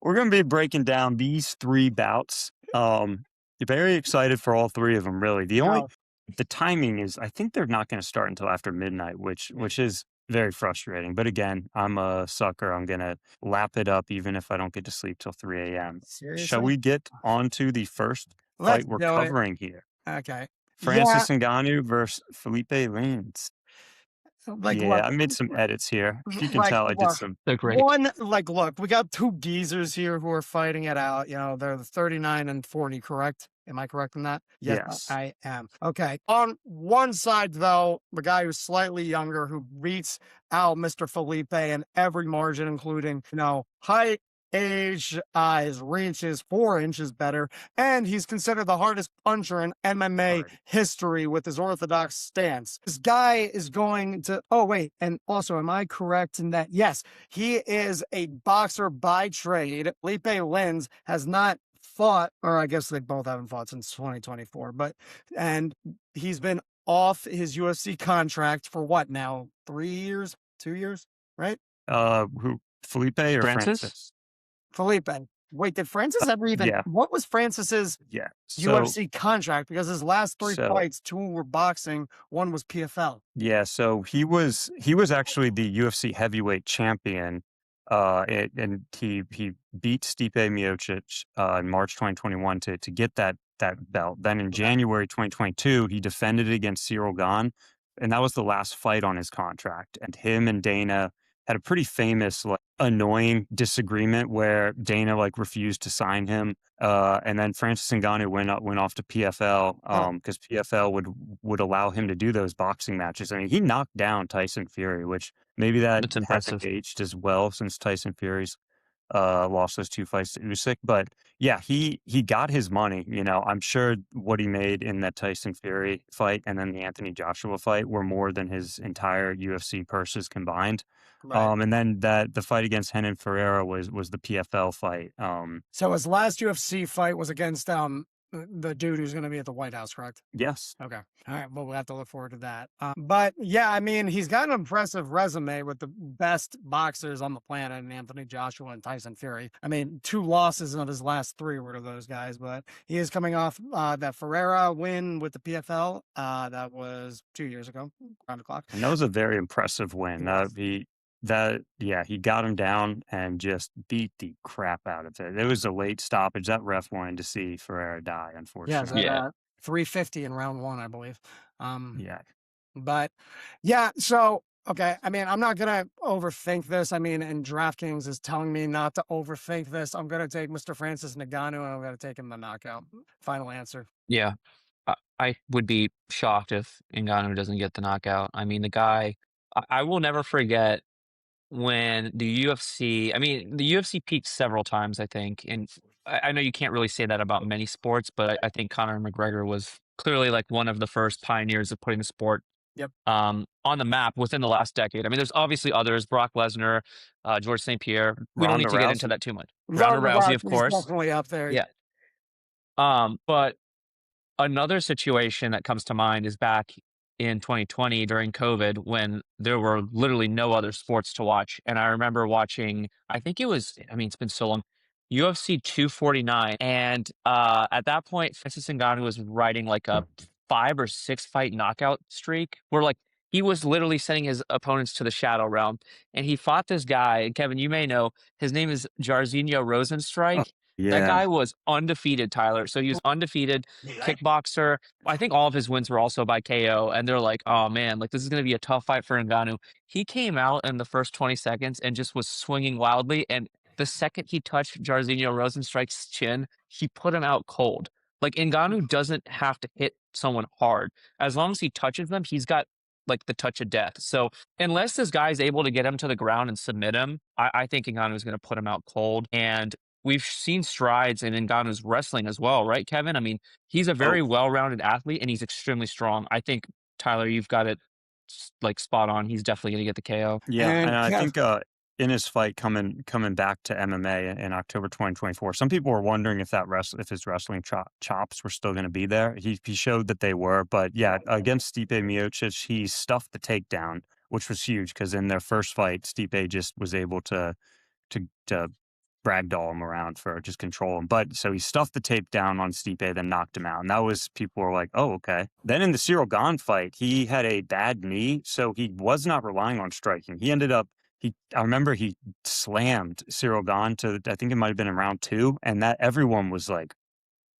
we're going to be breaking down these 3 bouts. Very excited for all 3 of them, really. No. The timing is, I think they're not going to start until after midnight, which is very frustrating. But again, I'm a sucker. I'm going to lap it up even if I don't get to sleep till 3 a.m. Shall Seriously? we get on to the first Let's fight we're do it. covering here? Okay. Yeah, Francis Ngannou versus Philipe Lins. like, Yeah, look, I made some edits here. If you can like, tell, I did look, some. They're great. look, we got two geezers here who are fighting it out. They're the 39 and 40, correct? Am I correct in that? Yes, Yes. I am. Okay. On one side, though, the guy who's slightly younger, who beats out Mr. Felipe in every margin, including, height, age, his reach is 4 inches better, and he's considered the hardest puncher in MMA Alrighty. history with his orthodox stance. This guy is going to, oh, wait, and also, am I correct in that? Yes, he is a boxer by trade. Felipe Lins has not fought, or I guess they both haven't fought since 2024, and he's been off his UFC contract for what now? 3 years, 2 years, right? Who? Felipe or Francis? Francis? Felipe. Wait, did Francis ever even, Yeah, what was Francis's yeah. So, UFC contract? Because his last three so fights, two were boxing, one was PFL. yeah, so he was actually the UFC heavyweight champion, and he beat Stipe Miocic in March 2021 to get that belt. Then in Okay. January 2022, he defended it against Cyril Gane, and that was the last fight on his contract. And him and Dana had a pretty famous, like, annoying disagreement where Dana refused to sign him, and then Francis Ngannou went off to PFL Huh. because PFL would allow him to do those boxing matches. I mean, he knocked down Tyson Fury, which maybe that That's hasn't impressive. aged as well since Tyson Fury's lost those 2 fights to Usyk. But yeah, he got his money. I'm sure what he made in that Tyson Fury fight and then the Anthony Joshua fight were more than his entire UFC purses combined. Right. And then the fight against Renan Ferreira was the PFL fight. So his last UFC fight was against the dude who's going to be at the White House, correct? Yes. Okay. All right. Well, we'll have to look forward to that. But yeah, I mean, he's got an impressive resume with the best boxers on the planet, and Anthony Joshua and Tyson Fury. I mean, 2 losses of his last 3 were to those guys, but he is coming off that Ferreira win with the PFL. That was 2 years ago, round the clock. And that was a very impressive win. It was. He got him down and just beat the crap out of it. It was a late stoppage. That ref wanted to see Ferreira die, Yeah, it's at unfortunately. Yeah. 350 in round 1, I believe. Um, Yeah. But yeah, so okay. I mean, I'm not gonna overthink this. I mean, and DraftKings is telling me not to overthink this. I'm gonna take Mr. Francis Ngannou, and I'm gonna take him the knockout. Final answer. Yeah. I would be shocked if Ngannou doesn't get the knockout. I mean, the guy, I will never forget when the UFC, I mean, the UFC peaked several times, I think. And I know you can't really say that about many sports, but I think Conor McGregor was clearly like one of the first pioneers of putting the sport Yep. on the map within the last decade. I mean, there's obviously others, Brock Lesnar, George St. Pierre. We don't Ronda need to get into Rousey. that too much. Ronda Ronda Rousey, of Rousey's course. definitely up there. Yeah. But another situation that comes to mind is back in 2020 during COVID when there were literally no other sports to watch. And I remember watching, I think it was, I mean, it's been so long, UFC 249. And at that point, Francis Ngannou was riding like a 5 or 6 fight knockout streak where like he was literally sending his opponents to the shadow realm. And he fought this guy, and Kevin, you may know, his name is Jairzinho Oh, Rosenstrike. That yeah. guy was undefeated, Tyler. So he was undefeated Right. kickboxer. I think all of his wins were also by KO. And they're like, oh man, like this is going to be a tough fight for Ngannou. He came out in the first 20 seconds and just was swinging wildly. And the second he touched Jairzinho Rosenstrike's chin, he put him out cold. Like Ngannou doesn't have to hit someone hard. As long as he touches them, he's got like the touch of death. So unless this guy is able to get him to the ground and submit him, I think Ngannou is going to put him out cold. And we've seen strides in Ngannou's wrestling as well, right, Kevin? I mean, he's a Oh, very well-rounded athlete and he's extremely strong. I think Tyler, you've got it like spot on. He's definitely going to get the KO. yeah. And And I Kev, think in his fight coming back to MMA in October 2024, some people were wondering if his wrestling chops were still going to be there. He showed that they were, but yeah, against Stipe Miocic, he stuffed the takedown, which was huge because in their first fight, Stipe just was able to ragdoll him around for just control him. But so he stuffed the tape down on Stipe, then knocked him out. And that was, people were like, oh, okay. Then in the Cyril Gane fight, he had a bad knee, so he was not relying on striking. He ended up, I remember he slammed Cyril Gane to, I think it might have been in round 2, and that everyone was like,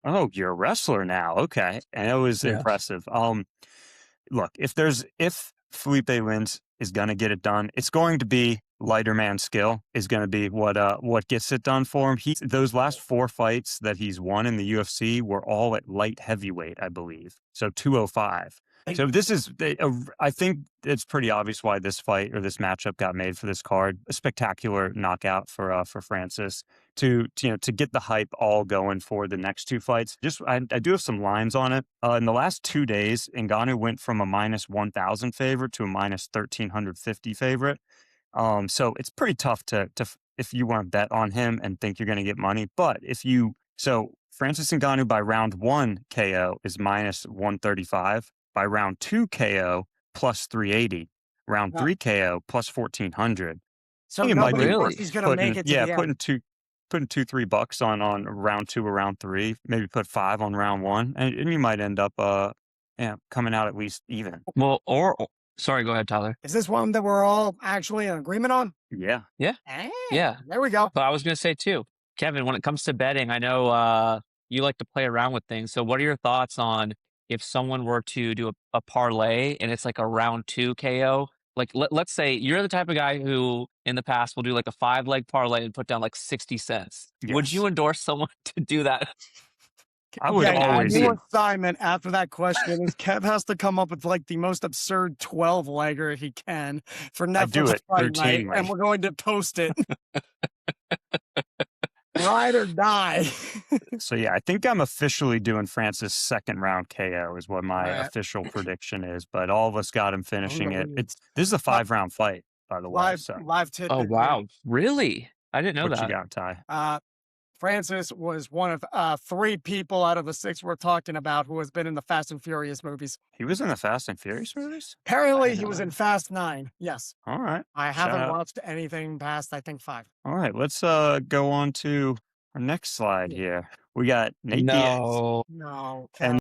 oh, you're a wrestler now. Okay. And it was impressive. Look, if Philipe Lins is going to get it done, it's going to be lighter man skill is going to be what gets it done for him. Those last 4 fights that he's won in the UFC were all at light heavyweight, I believe. So 205. So this is, I think it's pretty obvious why this fight or this matchup got made for this card. A spectacular knockout for Francis to get the hype all going for the next 2 fights. I do have some lines on it. In the last 2 days, Ngannou went from a minus 1,000 favorite to a minus 1,350 favorite. So it's pretty tough to if you want to bet on him and think you're going to get money. But Francis Ngannou by round 1 KO is minus 135. By round 2 KO plus 380. Round 3 KO plus 1,400. So nobody thinks he's going to make it to the end. Putting $2-3 on round 2 or round 3. Maybe put 5 on round 1, and you might end up coming out at least even. Well, sorry, go ahead, Tyler. Is this one that we're all actually in agreement on? Yeah. Yeah. Yeah. There we go. But I was going to say too, Kevin, when it comes to betting, I know you like to play around with things. So what are your thoughts on if someone were to do a parlay and it's like a round 2 KO? Like, let's say you're the type of guy who in the past will do like a 5-leg parlay and put down like 60 cents. Yes. Would you endorse someone to do that? I would always. The new assignment after that question is Kev has to come up with like the most absurd 12-legger he can for Netflix Fight Night, and we're going to post it. Ride or die. So yeah, I think I'm officially doing Francis' 2nd round KO is what my official prediction is. But all of us got him finishing it. This is a 5-round fight, by the way. Live tidbit. Oh wow, really? I didn't know that. What you got, Ty? Francis was one of 3 people out of the 6 we're talking about who has been in the Fast and Furious movies. He was in the Fast and Furious movies? Apparently, he was in Fast 9. Yes. All right. I haven't watched anything past, I think, 5. All right. Let's go on to our next slide here. We got Nate Diaz. No. And